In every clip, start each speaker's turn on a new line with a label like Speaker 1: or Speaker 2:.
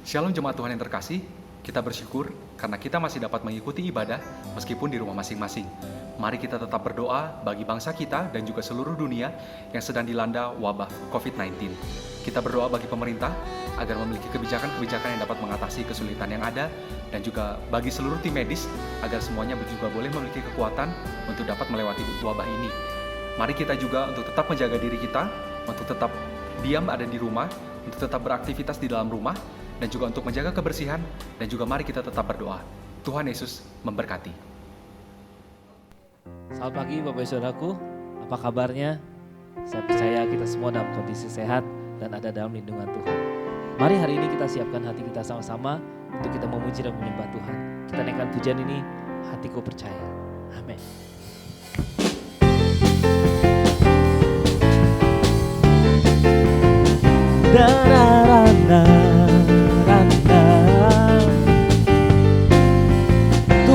Speaker 1: Shalom jemaat Tuhan yang terkasih, kita bersyukur karena kita masih dapat mengikuti ibadah meskipun di rumah masing-masing. Mari kita tetap berdoa bagi bangsa kita dan juga seluruh dunia yang sedang dilanda wabah COVID-19. Kita berdoa bagi pemerintah agar memiliki kebijakan-kebijakan yang dapat mengatasi kesulitan yang ada, dan juga bagi seluruh tim medis agar semuanya juga boleh memiliki kekuatan untuk dapat melewati wabah ini. Mari kita juga untuk tetap menjaga diri kita, untuk tetap diam ada di rumah, untuk tetap beraktivitas di dalam rumah, dan juga untuk menjaga kebersihan, dan juga mari kita tetap berdoa. Tuhan Yesus memberkati.
Speaker 2: Selamat pagi Bapak Ibu Saudaraku, apa kabarnya? Saya percaya kita semua dalam kondisi sehat dan ada dalam lindungan Tuhan. Mari hari ini kita siapkan hati kita sama-sama untuk kita memuji dan menyembah Tuhan. Kita naikkan pujian ini, hatiku percaya. Amin.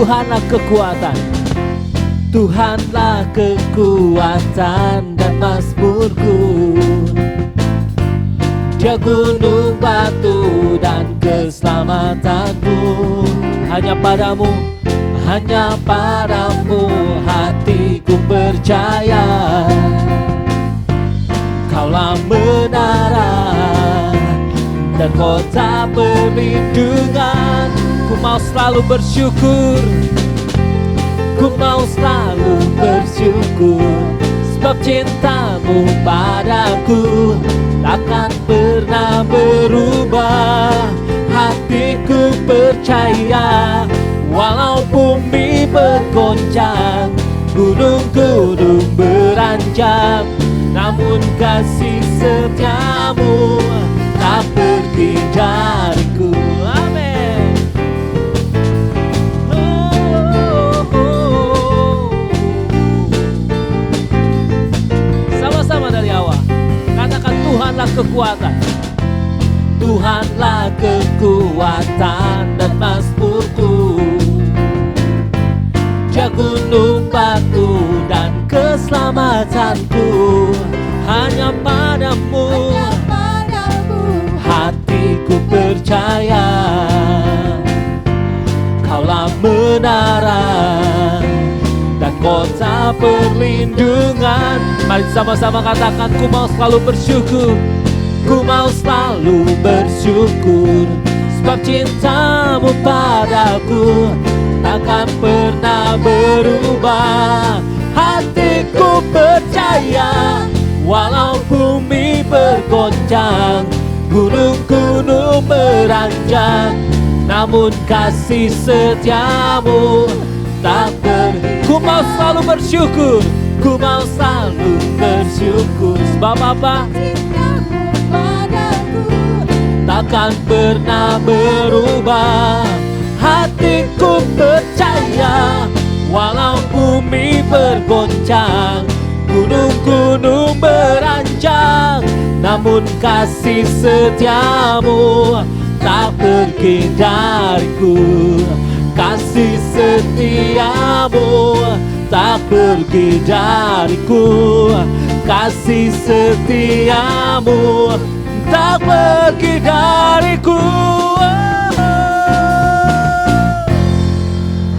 Speaker 2: Tuhanlah kekuatan, Tuhanlah kekuatan dan mazmurku. Dia gunung batu dan keselamatanku. Hanya padamu hatiku percaya. Kaulah menara dan kota perlindungan. Ku mau selalu bersyukur, ku mau selalu bersyukur, sebab cintamu padaku takkan pernah berubah. Hatiku percaya, walau bumi bergoncang, gunung-gunung beranjak, namun kasih setiamu tak pergi dariku. Amin. Sama-sama dari awal, katakan Tuhanlah kekuatan, Tuhanlah kekuatan dan mazmurku. Dia gunung batu dan keselamatanku. Hanya padamu hatiku percaya. Kaulah menara dan kota perlindungan. Mari sama-sama katakan, ku mau selalu bersyukur, ku mau selalu bersyukur, sebab cintamu padaku takkan pernah berubah. Hatiku percaya, walau bumi bergoncang, gunung-gunung beranjak, namun kasih setiamu tak pergi. Ku mau selalu bersyukur, ku mau selalu bersyukur, sebab apa? Takkan pernah berubah. Hatiku percaya, walau bumi bergoncang, gunung-gunung beranjak, namun kasih setiamu tak pergi dariku. Kasih setiamu tak pergi dariku. Kasih setiamu tak pergi dariku.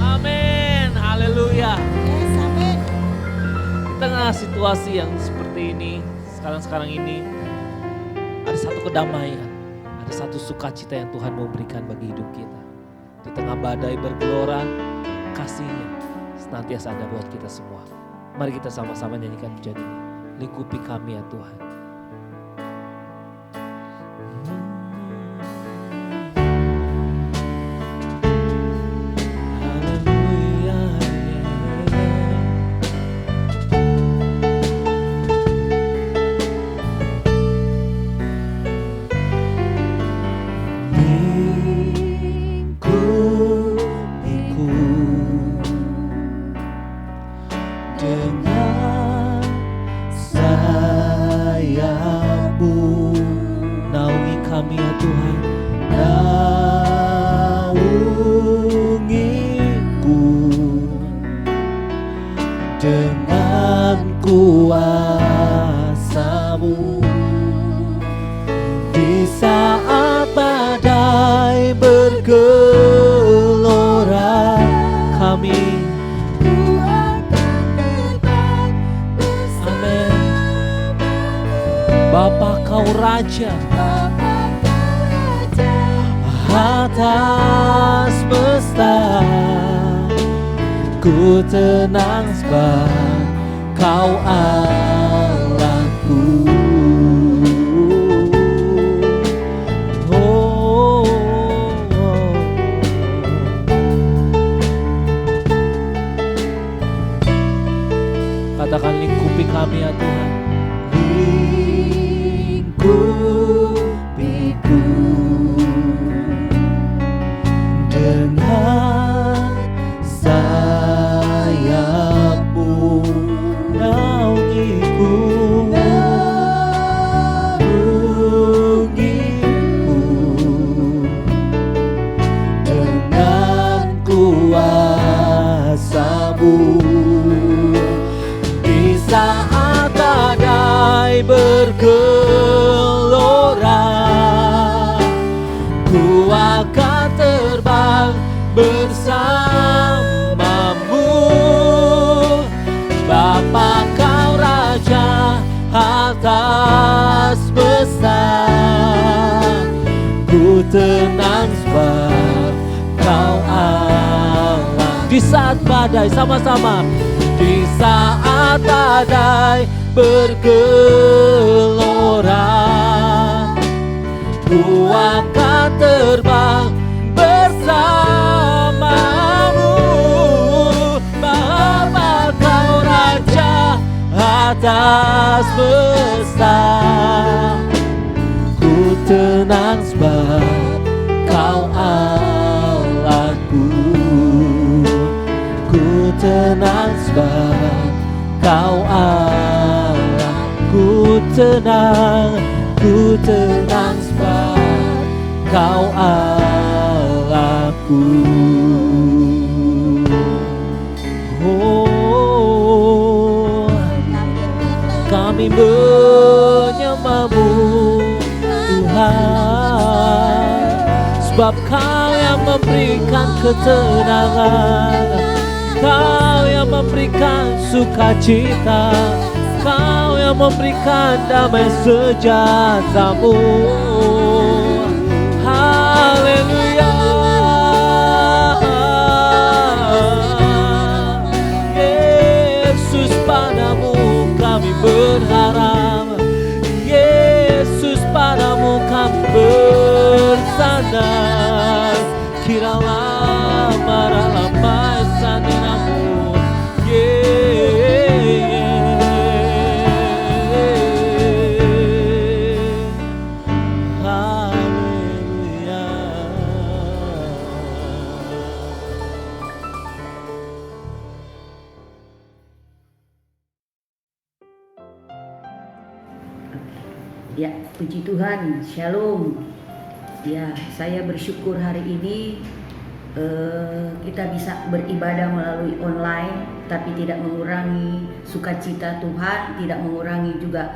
Speaker 2: Amin, haleluya.
Speaker 3: Yes, amin.
Speaker 2: Di tengah situasi yang seperti ini, sekarang ini, ada satu kedamaian, ada satu sukacita yang Tuhan mau berikan bagi hidup kita. Di tengah badai bergelora, kasih-Nya senantiasa ada buat kita semua. Mari kita sama-sama nyanyikan pujian ini. Lingkupi kami ya Tuhan.
Speaker 3: Dengan saya
Speaker 2: Bapa kau Raja atas semesta, ku tenang sebab kau Allahku. Oh, katakan lingkupi kami ya Tuhan. Lingkupiku dengan sayap-Mu, naungiku dengan kuasa-Mu. Di saat badai bergelora, ku akan terbang bersamamu. Bapa kau Raja atas semesta, ku tenang sebab kau Allah. Di saat badai, sama-sama. Di saat badai bergelora, ku akan terbang bersamamu. Bapa kau Raja atas semesta, ku tenang sebab kau Allahku. Ku tenang sebab kau Allah. Ku tenang sebab kau Allahku. Oh, kami menyembah-Mu Tuhan, sebab kau yang memberikan ketenangan, kau yang memberikan sukacita, kau yang memberikan damai sejahtera-Mu. Haleluya. Yesus, padamu kami berharap, Yesus, padamu kami bersandar. Kiralah marahlah saninamu, haleluya.
Speaker 3: Ya, puji Tuhan, shalom. Ya, saya bersyukur hari ini kita bisa beribadah melalui online, tapi tidak mengurangi sukacita Tuhan, tidak mengurangi juga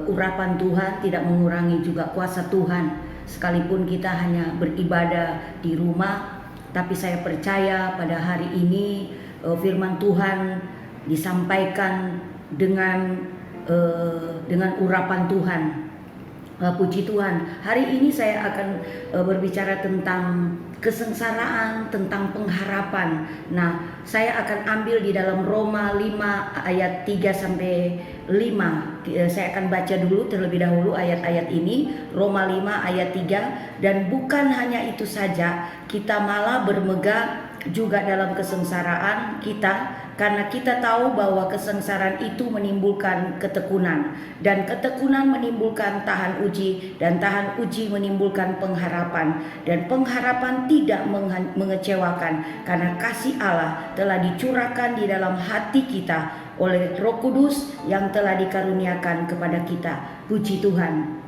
Speaker 3: urapan Tuhan, tidak mengurangi juga kuasa Tuhan. Sekalipun kita hanya beribadah di rumah, tapi saya percaya pada hari ini firman Tuhan disampaikan dengan urapan Tuhan. Puji Tuhan. Hari ini saya akan berbicara tentang kesengsaraan, tentang pengharapan. Nah, saya akan ambil di dalam Roma 5 ayat 3 sampai 5. Saya akan baca dulu terlebih dahulu ayat-ayat ini. Roma 5 ayat 3. Dan bukan hanya itu saja, kita malah bermegah juga dalam kesengsaraan kita, karena kita tahu bahwa kesengsaraan itu menimbulkan ketekunan, dan ketekunan menimbulkan tahan uji, dan tahan uji menimbulkan pengharapan, dan pengharapan tidak mengecewakan, karena kasih Allah telah dicurahkan di dalam hati kita oleh Roh Kudus yang telah dikaruniakan kepada kita. Puji Tuhan.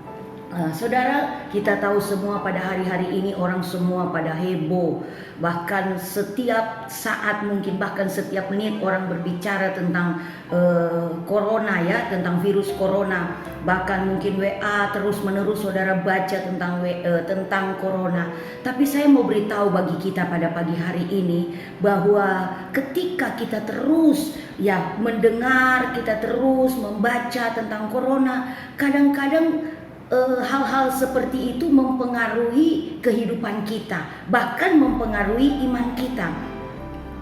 Speaker 3: Saudara, kita tahu semua pada hari-hari ini orang semua pada heboh. Bahkan setiap saat, mungkin bahkan setiap menit orang berbicara tentang corona ya, tentang virus corona. Bahkan mungkin WA terus menerus saudara baca tentang corona. Tapi saya mau beritahu bagi kita pada pagi hari ini bahwa ketika kita terus ya mendengar, kita terus membaca tentang corona, kadang-kadang hal-hal seperti itu mempengaruhi kehidupan kita, bahkan mempengaruhi iman kita.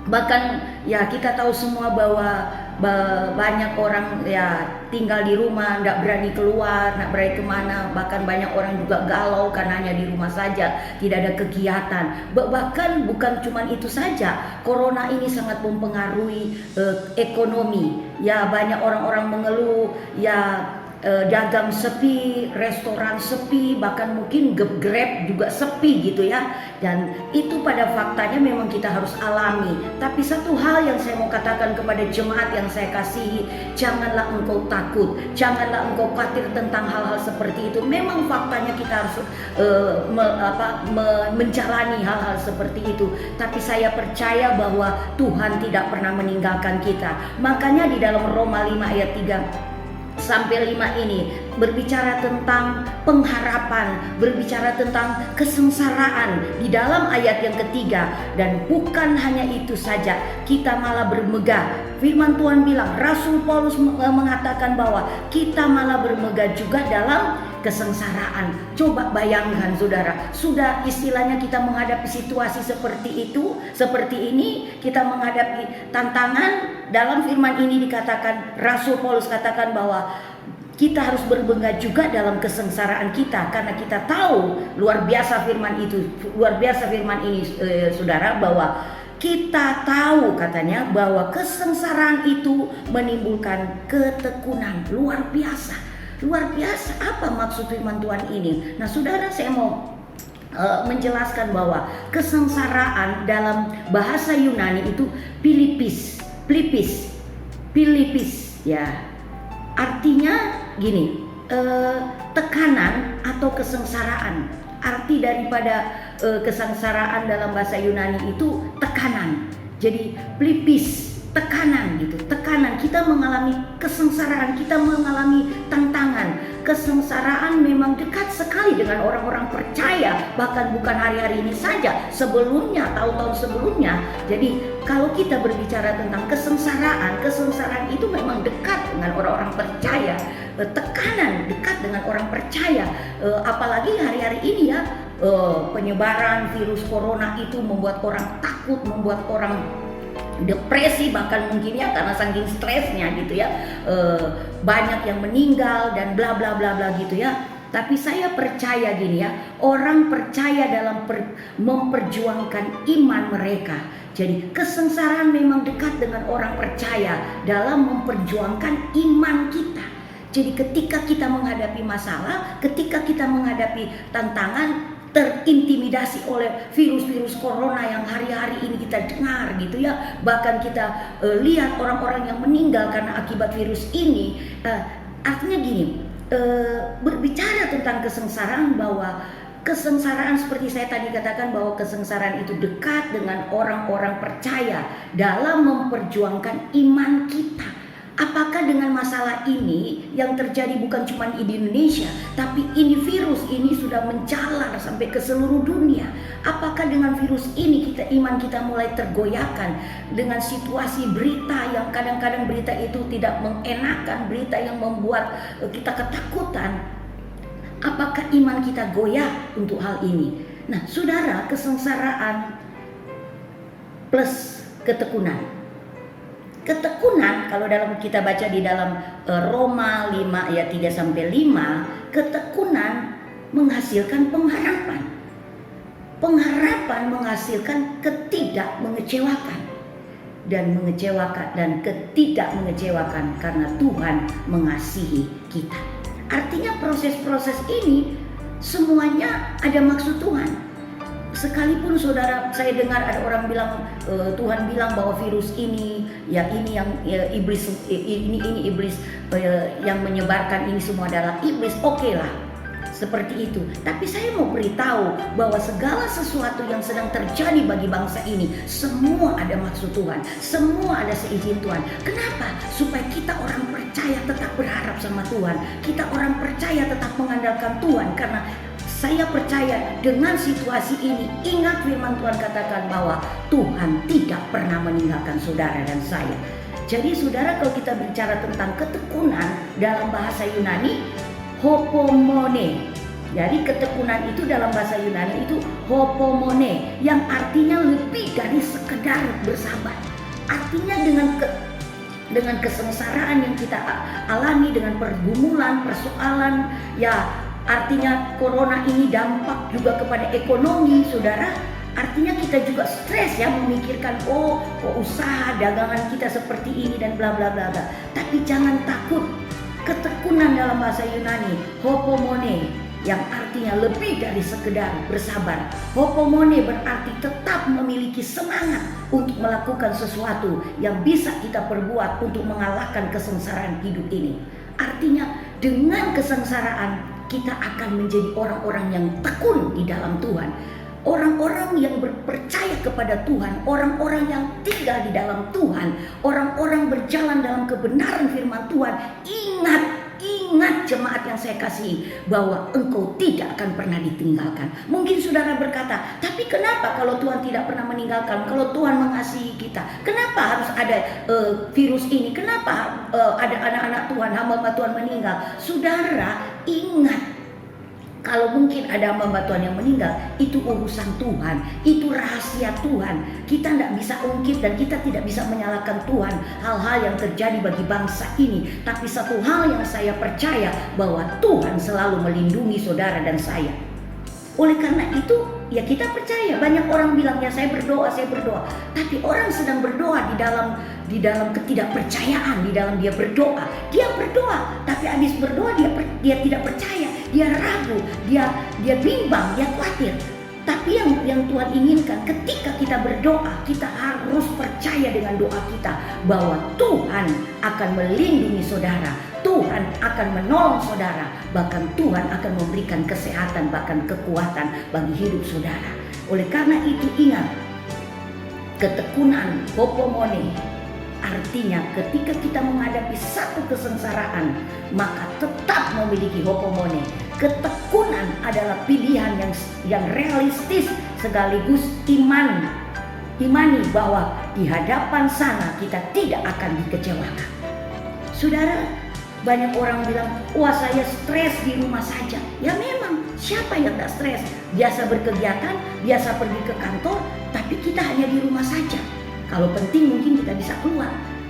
Speaker 3: Bahkan ya kita tahu semua bahwa banyak orang ya tinggal di rumah, nggak berani keluar, nggak berani kemana. Bahkan banyak orang juga galau karena hanya di rumah saja, tidak ada kegiatan. Bahkan bukan cuma itu saja, corona ini sangat mempengaruhi ekonomi. Ya banyak orang-orang mengeluh, ya dagang sepi, restoran sepi, bahkan mungkin Grab juga sepi gitu ya. Dan itu pada faktanya memang kita harus alami. Tapi satu hal yang saya mau katakan kepada jemaat yang saya kasihi, janganlah engkau takut, janganlah engkau khawatir tentang hal-hal seperti itu. Memang faktanya kita harus menjalani hal-hal seperti itu. Tapi saya percaya bahwa Tuhan tidak pernah meninggalkan kita. Makanya di dalam Roma 5 ayat 3 sampai 5 ini berbicara tentang pengharapan, berbicara tentang kesengsaraan di dalam ayat yang ketiga. Dan bukan hanya itu saja, kita malah bermegah. Firman Tuhan bilang, Rasul Paulus mengatakan bahwa kita malah bermegah juga dalam kesengsaraan. Coba bayangkan saudara, sudah istilahnya kita menghadapi situasi seperti itu, seperti ini, kita menghadapi tantangan. Dalam firman ini dikatakan, Rasul Paulus katakan bahwa kita harus berbangga juga dalam kesengsaraan kita, karena kita tahu luar biasa firman ini saudara, bahwa kita tahu katanya bahwa kesengsaraan itu menimbulkan ketekunan. Luar biasa apa maksud firman Tuhan ini? Nah saudara, saya mau menjelaskan bahwa kesengsaraan dalam bahasa Yunani itu Pilipis ya. Artinya gini, tekanan atau kesengsaraan. Arti daripada kesengsaraan dalam bahasa Yunani itu tekanan. Jadi plipis, tekanan gitu. Tekanan, kita mengalami kesengsaraan, kita mengalami tantangan. Kesengsaraan memang dekat sekali dengan orang-orang percaya, bahkan bukan hari-hari ini saja, sebelumnya, tahun-tahun sebelumnya. Jadi kalau kita berbicara tentang kesengsaraan itu memang dekat dengan orang-orang percaya. Tekanan dekat dengan orang percaya, apalagi hari-hari ini ya, penyebaran virus corona itu membuat orang takut, membuat orang depresi, bahkan mungkin ya karena saking stresnya gitu ya, banyak yang meninggal dan bla bla bla bla gitu ya. Tapi saya percaya gini ya, orang percaya dalam memperjuangkan iman mereka. Jadi kesengsaraan memang dekat dengan orang percaya dalam memperjuangkan iman kita. Jadi ketika kita menghadapi masalah, ketika kita menghadapi tantangan, terintimidasi oleh virus-virus corona yang hari-hari ini kita dengar gitu ya, bahkan kita lihat orang-orang yang meninggal karena akibat virus ini. Artinya gini, berbicara tentang kesengsaraan, bahwa kesengsaraan seperti saya tadi katakan bahwa kesengsaraan itu dekat dengan orang-orang percaya dalam memperjuangkan iman kita. Apakah dengan masalah ini yang terjadi bukan cuma di Indonesia, tapi ini virus ini sudah menjalar sampai ke seluruh dunia. Apakah dengan virus ini iman kita mulai tergoyahkan dengan situasi berita yang kadang-kadang berita itu tidak mengenakan, berita yang membuat kita ketakutan? Apakah iman kita goyah untuk hal ini? Nah, saudara, kesengsaraan plus ketekunan. Ketekunan, kalau dalam kita baca di dalam Roma 5 ayat 3 sampai 5, ketekunan menghasilkan pengharapan. Pengharapan menghasilkan mengecewakan dan ketidak mengecewakan karena Tuhan mengasihi kita. Artinya proses-proses ini semuanya ada maksud Tuhan. Sekalipun saudara, saya dengar ada orang bilang, Tuhan bilang bahwa virus ini, ya ini yang iblis, ini iblis yang menyebarkan ini semua adalah iblis. Oke lah, Seperti itu. Tapi saya mau beritahu bahwa segala sesuatu yang sedang terjadi bagi bangsa ini, semua ada maksud Tuhan, semua ada seizin Tuhan. Kenapa? Supaya kita orang percaya tetap berharap sama Tuhan, kita orang percaya tetap mengandalkan Tuhan. Karena saya percaya dengan situasi ini, ingat firman Tuhan katakan bahwa Tuhan tidak pernah meninggalkan saudara dan saya. Jadi saudara, kalau kita bicara tentang ketekunan dalam bahasa Yunani, hopomone. Jadi ketekunan itu dalam bahasa Yunani itu hopomone, yang artinya lebih dari sekedar bersabar. Artinya dengan kesengsaraan yang kita alami, dengan pergumulan, persoalan, ya artinya corona ini dampak juga kepada ekonomi, saudara. Artinya kita juga stres ya, memikirkan kok usaha dagangan kita seperti ini dan bla bla bla bla. Tapi jangan takut. Ketekunan dalam bahasa Yunani hopomone, yang artinya lebih dari sekedar bersabar. Hopomone berarti tetap memiliki semangat untuk melakukan sesuatu yang bisa kita perbuat untuk mengalahkan kesengsaraan hidup ini. Artinya dengan kesengsaraan kita akan menjadi orang-orang yang tekun di dalam Tuhan. Orang-orang yang percaya kepada Tuhan, orang-orang yang tinggal di dalam Tuhan, orang-orang berjalan dalam kebenaran firman Tuhan. Ingat jemaat yang saya kasih, bahwa engkau tidak akan pernah ditinggalkan. Mungkin saudara berkata, tapi kenapa kalau Tuhan tidak pernah meninggalkan? Kalau Tuhan mengasihi kita, kenapa harus ada virus ini? Kenapa ada anak-anak Tuhan, hamba Tuhan meninggal? Saudara, ingat, kalau mungkin ada hamba Tuhan yang meninggal, itu urusan Tuhan, itu rahasia Tuhan. Kita tidak bisa ungkit dan kita tidak bisa menyalahkan Tuhan hal-hal yang terjadi bagi bangsa ini. Tapi satu hal yang saya percaya, bahwa Tuhan selalu melindungi saudara dan saya. Oleh karena itu, ya kita percaya. Banyak orang bilang, ya saya berdoa. Tapi orang sedang berdoa di dalam ketidakpercayaan, di dalam dia berdoa, tapi habis berdoa dia tidak percaya, dia ragu, dia bimbang, dia khawatir. Tapi yang Tuhan inginkan, ketika kita berdoa, kita harus percaya dengan doa kita bahwa Tuhan akan melindungi saudara, Tuhan akan menolong saudara, bahkan Tuhan akan memberikan kesehatan, bahkan kekuatan bagi hidup saudara. Oleh karena itu ingat, ketekunan hopomone artinya ketika kita menghadapi satu kesengsaraan, maka tetap memiliki hopomone. Ketekunan adalah pilihan yang realistis sekaligus imani bahwa di hadapan sana kita tidak akan dikecewakan. Saudara, banyak orang bilang, wah saya stres di rumah saja. Ya memang, siapa yang gak stres? Biasa berkegiatan, biasa pergi ke kantor, tapi kita hanya di rumah saja. Kalau penting mungkin kita bisa keluar.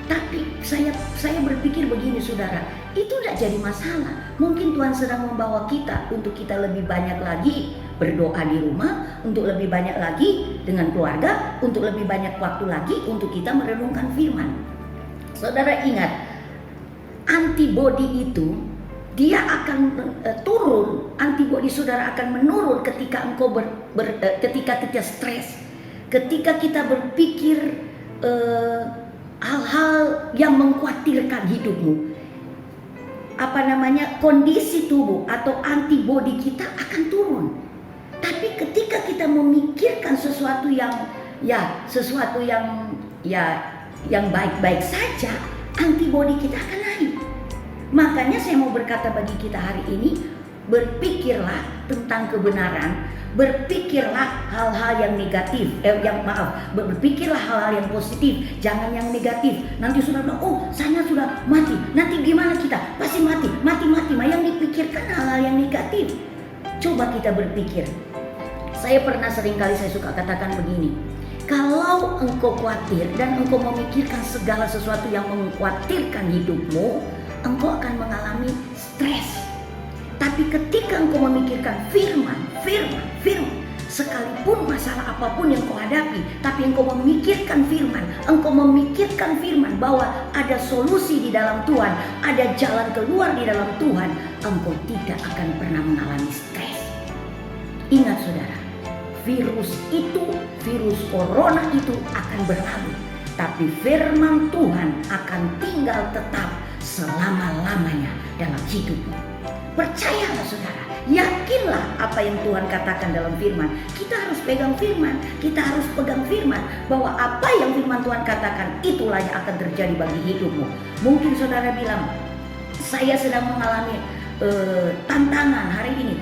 Speaker 3: Tapi saya berpikir begini saudara, itu tidak jadi masalah. Mungkin Tuhan sedang membawa kita untuk kita lebih banyak lagi berdoa di rumah, untuk lebih banyak lagi dengan keluarga, untuk lebih banyak waktu lagi untuk kita merenungkan firman. Saudara ingat, antibodi itu dia akan turun, antibodi saudara akan menurun ketika engkau ketika kita stres, ketika kita berpikir hal-hal yang mengkhawatirkan hidupmu. Kondisi tubuh atau antibodi kita akan turun. Tapi ketika kita memikirkan sesuatu yang baik-baik saja, antibodi kita akan naik. Makanya saya mau berkata bagi kita hari ini, berpikirlah tentang kebenaran, berpikirlah hal-hal yang negatif, berpikirlah hal-hal yang positif, jangan yang negatif. Nanti sudah bilang, oh saya sudah mati, nanti gimana kita? Pasti mati. Yang dipikirkan hal-hal yang negatif. Coba kita berpikir. Saya pernah seringkali saya suka katakan begini, kalau engkau khawatir dan engkau memikirkan segala sesuatu yang mengkhawatirkan hidupmu, engkau akan mengalami stres. Tapi ketika engkau memikirkan firman, sekalipun masalah apapun yang kau hadapi, tapi engkau memikirkan firman bahwa ada solusi di dalam Tuhan, ada jalan keluar di dalam Tuhan, engkau tidak akan pernah mengalami stres. Ingat saudara, virus corona itu akan berlalu, tapi firman Tuhan akan tinggal tetap selama-lamanya dalam hidupmu. Percayalah saudara, Yakinlah apa yang Tuhan katakan dalam firman. Kita harus pegang firman. Kita harus pegang firman. Bahwa apa yang firman Tuhan katakan, itulah yang akan terjadi bagi hidupmu. Mungkin saudara bilang, saya sedang mengalami tantangan hari ini,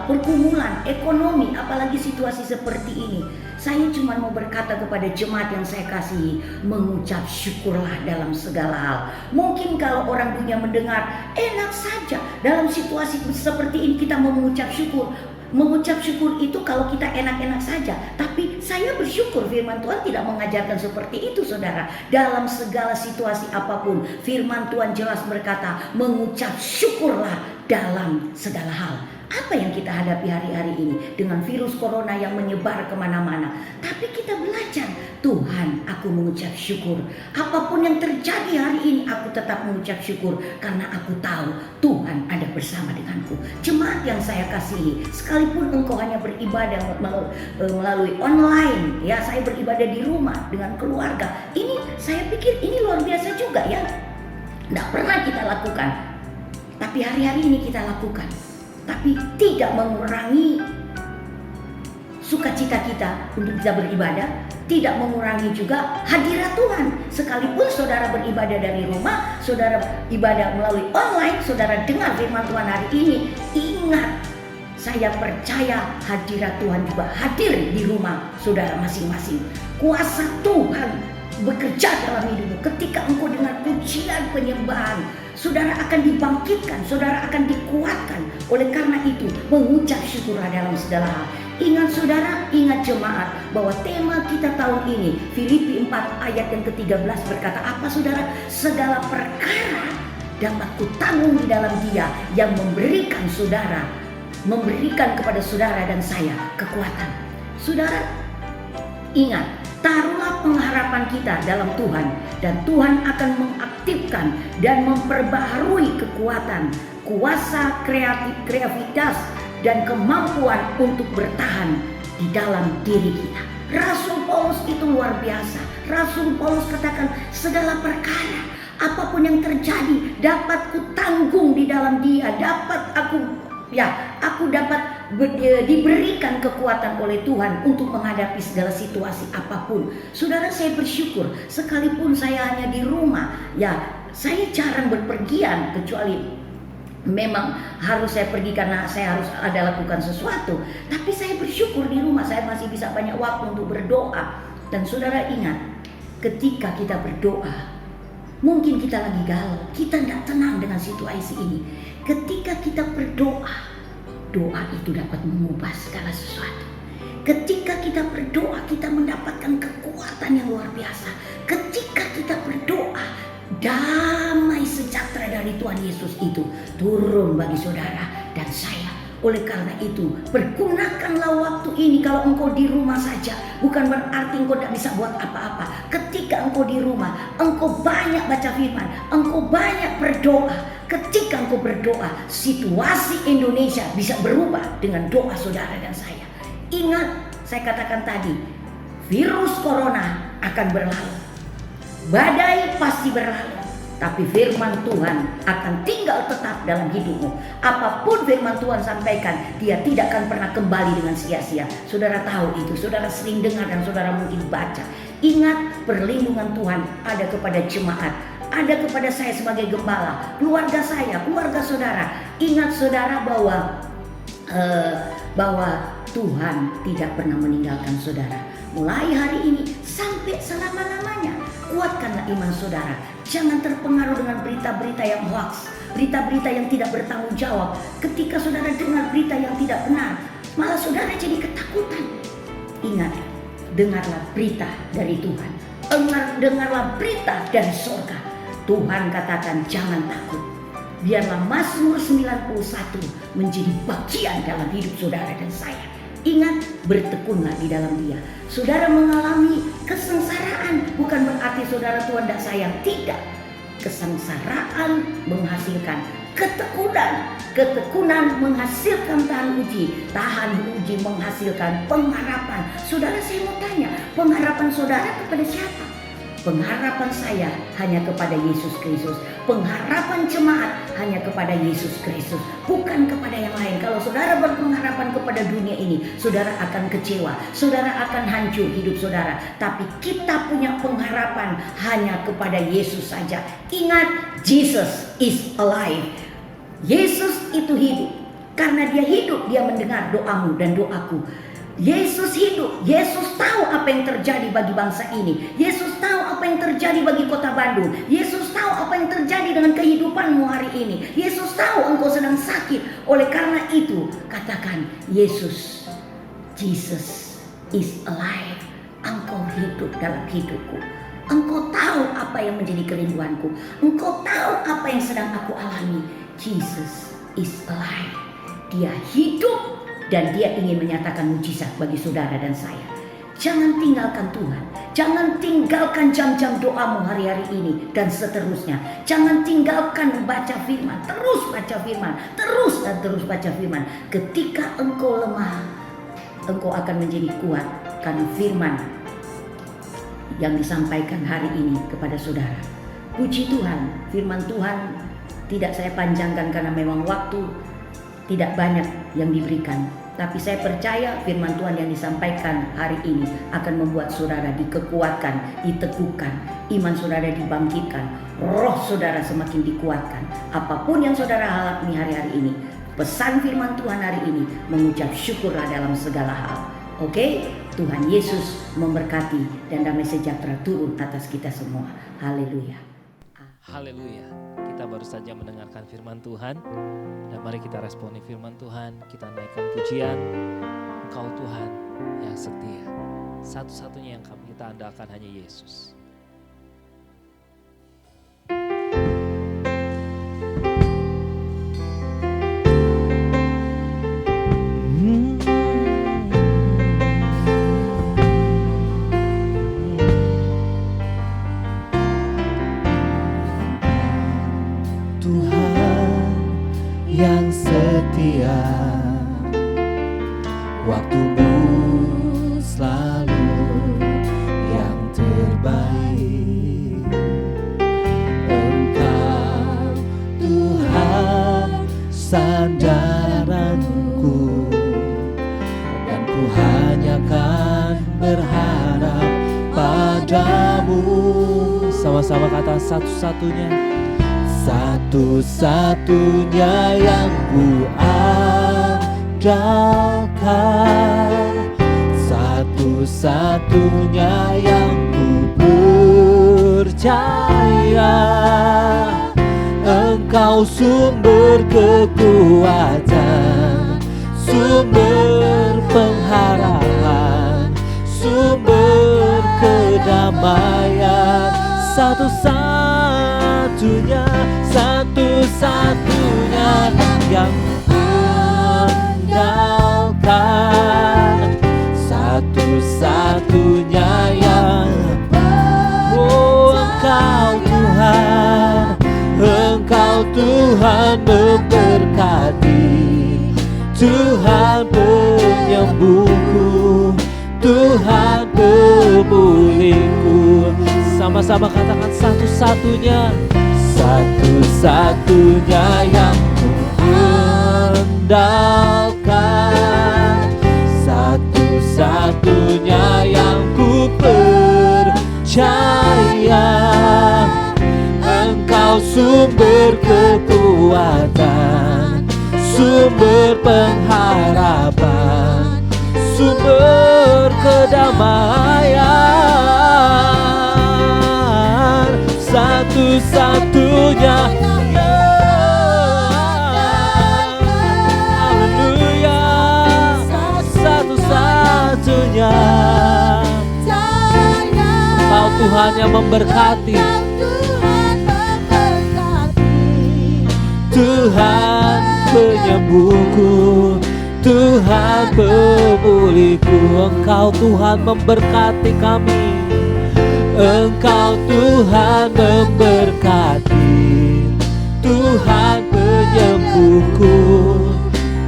Speaker 3: pergumulan ekonomi, apalagi situasi seperti ini. Saya cuma mau berkata kepada jemaat yang saya kasihi, mengucap syukurlah dalam segala hal. Mungkin kalau orang dunia mendengar, enak saja dalam situasi seperti ini kita mau mengucap syukur. Mengucap syukur itu kalau kita enak-enak saja. Tapi saya bersyukur firman Tuhan tidak mengajarkan seperti itu, saudara. Dalam segala situasi apapun, firman Tuhan jelas berkata, mengucap syukurlah dalam segala hal. Apa yang kita hadapi hari-hari ini dengan virus corona yang menyebar kemana-mana. Tapi kita belajar, Tuhan, aku mengucap syukur. Apapun yang terjadi hari ini, aku tetap mengucap syukur. Karena aku tahu Tuhan ada bersama denganku. Jemaat yang saya kasihi, sekalipun engkau hanya beribadah melalui online, ya, saya beribadah di rumah dengan keluarga. Ini saya pikir ini luar biasa juga, ya. Tidak pernah kita lakukan, tapi hari-hari ini kita lakukan. Tapi tidak mengurangi sukacita kita untuk bisa beribadah, tidak mengurangi juga hadirat Tuhan. Sekalipun saudara beribadah dari rumah, saudara ibadah melalui online, saudara dengar firman Tuhan hari ini, ingat, saya percaya hadirat Tuhan juga hadir di rumah saudara masing-masing. Kuasa Tuhan bekerja dalam hidupmu. Ketika engkau dengar pujian penyembahan, saudara akan dibangkitkan, saudara akan dikuatkan. Oleh karena itu, mengucap syukurlah dalam segala hal. Ingat saudara, ingat jemaat, bahwa tema kita tahun ini, Filipi 4 ayat yang ke-13 berkata apa saudara? Segala perkara dapat kutanggung di dalam Dia yang memberikan kepada saudara dan saya kekuatan. Saudara, ingat, taruhlah pengharapan kita dalam Tuhan, dan Tuhan akan mengaktifkan dan memperbaharui kekuatan, kuasa, kreativitas, dan kemampuan untuk bertahan di dalam diri kita. Rasul Paulus itu luar biasa. Rasul Paulus katakan, segala perkara, apapun yang terjadi dapat kutanggung di dalam Dia, aku dapat diberikan kekuatan oleh Tuhan untuk menghadapi segala situasi apapun. Saudara, saya bersyukur sekalipun saya hanya di rumah, ya, saya jarang berpergian kecuali memang harus saya pergi karena saya harus ada lakukan sesuatu. Tapi saya bersyukur di rumah saya masih bisa banyak waktu untuk berdoa. Dan saudara ingat, ketika kita berdoa, mungkin kita lagi galau, kita tidak tenang dengan situasi ini. Ketika kita berdoa, doa itu dapat mengubah segala sesuatu. Ketika kita berdoa, kita mendapatkan kekuatan yang luar biasa. Ketika kita berdoa, damai sejahtera dari Tuhan Yesus itu turun bagi saudara dan saya. Oleh karena itu, pergunakanlah waktu ini. Kalau engkau di rumah saja, bukan berarti engkau tidak bisa buat apa-apa. Ketika engkau di rumah, engkau banyak baca firman, engkau banyak berdoa. Ketika engkau berdoa, situasi Indonesia bisa berubah dengan doa saudara dan saya. Ingat, saya katakan tadi, virus corona akan berlalu, badai pasti berlalu, tapi firman Tuhan akan tinggal tetap dalam hidupmu. Apapun firman Tuhan sampaikan, dia tidak akan pernah kembali dengan sia-sia. Saudara tahu itu, saudara sering dengar dan saudara mungkin baca. Ingat, perlindungan Tuhan ada kepada jemaat, ada kepada saya sebagai gembala, keluarga saya, keluarga saudara. Ingat saudara bahwa Tuhan tidak pernah meninggalkan saudara. Mulai hari ini sampai selama-lamanya, kuatkanlah iman saudara. Jangan terpengaruh dengan berita-berita yang hoax, berita-berita yang tidak bertanggung jawab. Ketika saudara dengar berita yang tidak benar, malah saudara jadi ketakutan. Ingat, dengarlah berita dari Tuhan. Dengarlah berita dari surga. Tuhan katakan jangan takut. Biarlah Mazmur 91 menjadi bagian dalam hidup saudara dan saya. Ingat, bertekunlah di dalam Dia. Saudara mengalami kesengsaraan, bukan berarti saudara Tuhan tidak sayang. Tidak. Kesengsaraan menghasilkan ketekunan. Ketekunan menghasilkan tahan uji. Tahan uji menghasilkan pengharapan. Saudara, saya mau tanya, pengharapan saudara kepada siapa? Pengharapan saya hanya kepada Yesus Kristus. Pengharapan jemaat hanya kepada Yesus Kristus, bukan kepada yang lain. Kalau saudara berpengharapan kepada dunia ini, saudara akan kecewa, saudara akan hancur hidup saudara. Tapi kita punya pengharapan hanya kepada Yesus saja. Ingat, Jesus is alive. Yesus itu hidup. Karena dia hidup, dia mendengar doamu dan doaku. Yesus hidup. Yesus tahu apa yang terjadi bagi bangsa ini. Yesus tahu apa yang terjadi bagi kota Bandung. Yesus tahu apa yang terjadi dengan kehidupanmu hari ini. Yesus tahu engkau sedang sakit. Oleh karena itu, katakan, Jesus is alive. Engkau hidup dalam hidupku. Engkau tahu apa yang menjadi kerinduanku. Engkau tahu apa yang sedang aku alami. Jesus is alive. Dia hidup. Dan dia ingin menyatakan mujizat bagi saudara dan saya. Jangan tinggalkan Tuhan. Jangan tinggalkan jam-jam doamu hari-hari ini dan seterusnya. Jangan tinggalkan baca firman. Terus baca firman. Terus dan terus baca firman. Ketika engkau lemah, engkau akan menjadi kuat. Karena firman yang disampaikan hari ini kepada saudara. Puji Tuhan, firman Tuhan tidak saya panjangkan karena memang waktu tidak banyak yang diberikan. Tapi saya percaya firman Tuhan yang disampaikan hari ini akan membuat saudara dikekuatkan, diteguhkan, iman saudara dibangkitkan, roh saudara semakin dikuatkan. Apapun yang saudara alami hari-hari ini, pesan firman Tuhan hari ini, mengucap syukurlah dalam segala hal. Oke? Tuhan Yesus memberkati dan damai sejahtera turun atas kita semua. Haleluya.
Speaker 2: Haleluya. Kita baru saja mendengarkan firman Tuhan. Dan mari kita responi firman Tuhan. Kita naikkan pujian. Engkau Tuhan yang setia. Satu-satunya yang kita andalkan hanya Yesus.
Speaker 4: Yang setia, waktumu selalu yang terbaik. Engkau Tuhan sandaranku, dan ku hanya kan berharap padamu.
Speaker 2: Sama-sama kata satu-satunya.
Speaker 4: Satu-satunya yang ku andalkan, satu-satunya yang ku percaya. Engkau sumber kekuatan, sumber pengharapan, sumber kedamaian. Satu-satunya yang andalkan, satu-satunya yang Engkau Tuhan, Engkau Tuhan memberkati, Tuhan penyembuhku, Tuhan pemulihku. Sama-sama katakan satu-satunya. Satu-satunya yang ku andalkan, satu-satunya yang ku percaya. Engkau sumber kekuatan, sumber pengharapan, sumber kedamaian. Satu-satunya, haleluya, satu-satunya. Kau Tuhan yang memberkati, Tuhan penyembuhku, Tuhan pemulihku. Engkau Tuhan memberkati kami, Engkau Tuhan memberkati, Tuhan penyembuhku,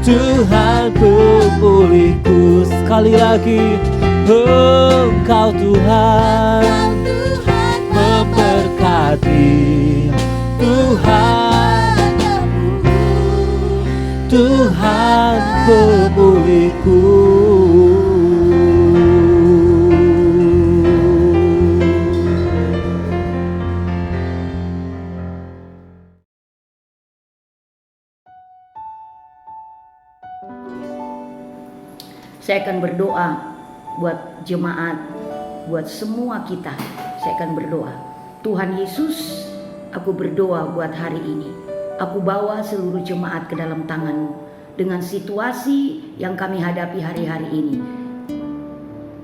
Speaker 4: Tuhan pemulihku. Sekali lagi, Engkau Tuhan Tuhan pemulihku.
Speaker 3: Saya akan berdoa buat jemaat, buat semua kita. Saya akan berdoa. Tuhan Yesus, aku berdoa buat hari ini. Aku bawa seluruh jemaat ke dalam tangan-Mu. Dengan situasi yang kami hadapi hari-hari ini,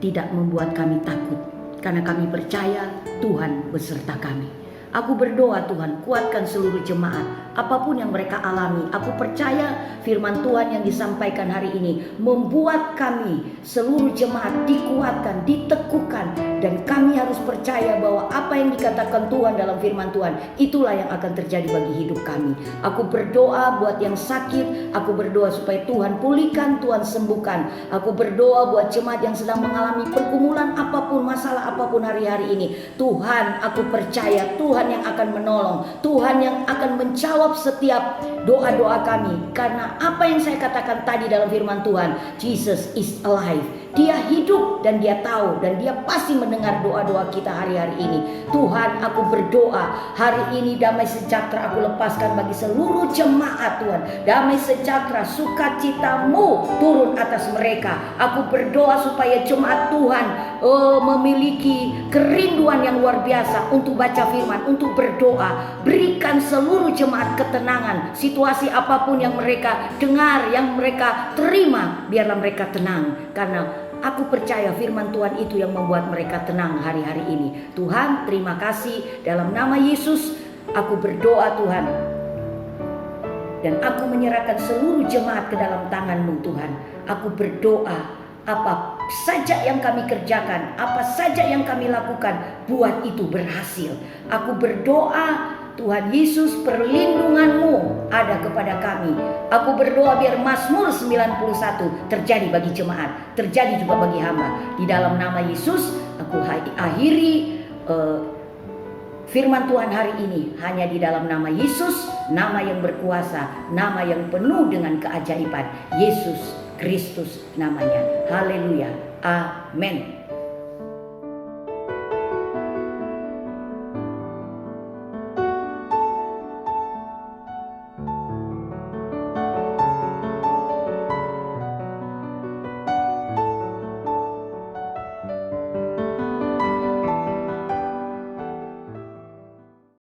Speaker 3: tidak membuat kami takut. Karena kami percaya Tuhan beserta kami. Aku berdoa Tuhan, kuatkan seluruh jemaat. Apapun yang mereka alami, aku percaya firman Tuhan yang disampaikan hari ini membuat kami seluruh jemaat dikuatkan, diteguhkan. Dan kami harus percaya bahwa apa yang dikatakan Tuhan dalam firman Tuhan, itulah yang akan terjadi bagi hidup kami. Aku berdoa buat yang sakit, aku berdoa supaya Tuhan pulihkan, Tuhan sembuhkan. Aku berdoa buat jemaat yang sedang mengalami pergumulan apapun, masalah apapun hari-hari ini. Tuhan, aku percaya Tuhan yang akan menolong, Tuhan yang akan menjawab setiap doa-doa kami. Karena apa yang saya katakan tadi dalam firman Tuhan, Jesus is alive. Dia hidup dan dia tahu dan dia pasti mendengar doa-doa kita hari-hari ini. Tuhan, aku berdoa hari ini damai sejahtera aku lepaskan bagi seluruh jemaat Tuhan. Damai sejahtera, sukacita-Mu turun atas mereka. Aku berdoa supaya jemaat Tuhan memiliki kerinduan yang luar biasa untuk baca firman, untuk berdoa. Berikan seluruh jemaat ketenangan. Situasi apapun yang mereka dengar, yang mereka terima, biarlah mereka tenang. Karena aku percaya firman Tuhan itu yang membuat mereka tenang hari-hari ini. Tuhan, terima kasih. Dalam nama Yesus, aku berdoa Tuhan. Dan aku menyerahkan seluruh jemaat ke dalam tangan-Mu Tuhan. Aku berdoa, apa saja yang kami kerjakan, apa saja yang kami lakukan, buat itu berhasil. Aku berdoa Tuhan Yesus, perlindungan-Mu ada kepada kami. Aku berdoa biar Mazmur 91 terjadi bagi jemaat, terjadi juga bagi hamba. Di dalam nama Yesus aku akhiri firman Tuhan hari ini. Hanya di dalam nama Yesus, nama yang berkuasa, nama yang penuh dengan keajaiban. Yesus Kristus namanya. Haleluya. Amin.